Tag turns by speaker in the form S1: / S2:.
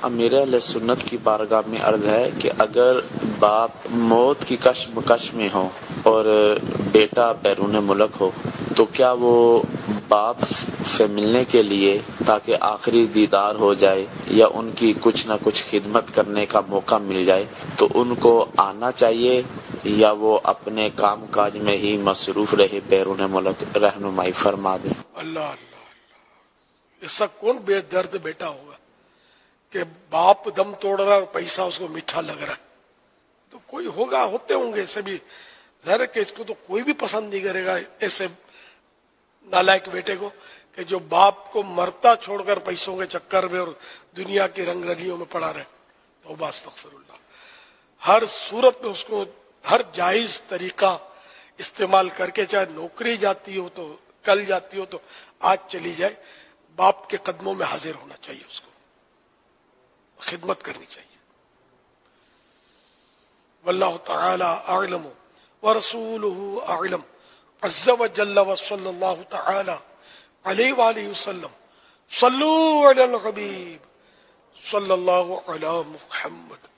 S1: امیر اہل سنت کی بارگاہ میں عرض ہے کہ اگر باپ موت کی کشمکش میں ہو اور بیٹا بیرون ملک ہو تو کیا وہ باپ سے ملنے کے لیے تاکہ آخری دیدار ہو جائے یا ان کی کچھ نہ کچھ خدمت کرنے کا موقع مل جائے تو ان کو آنا چاہیے یا وہ اپنے کام کاج میں ہی مصروف رہے بیرون ملک؟ رہنمائی فرما دیں۔
S2: اللہ اللہ، ایسا کون بے درد بیٹا ہوگا کہ باپ دم توڑ رہا ہے اور پیسہ اس کو میٹھا لگ رہا ہے؟ تو کوئی ہوگا، ہوتے ہوں گے ایسے بھی، ظاہر ہے کہ اس کو تو کوئی بھی پسند نہیں کرے گا ایسے نالائق بیٹے کو کہ جو باپ کو مرتا چھوڑ کر پیسوں کے چکر میں اور دنیا کی رنگ رلیوں میں پڑا رہے۔ توبہ استغفر اللہ۔ ہر صورت میں اس کو ہر جائز طریقہ استعمال کر کے، چاہے نوکری جاتی ہو تو کل جاتی ہو تو آج چلی جائے، باپ کے قدموں میں حاضر ہونا چاہیے، اس کو خدمت کرنی چاہیے۔ واللہ تعالی اعلم ورسولہ اعلم عز وجل وصلی اللہ تعالی علیہ وآلہ وسلم۔ صلو علی الحبیب صلی اللہ علی محمد۔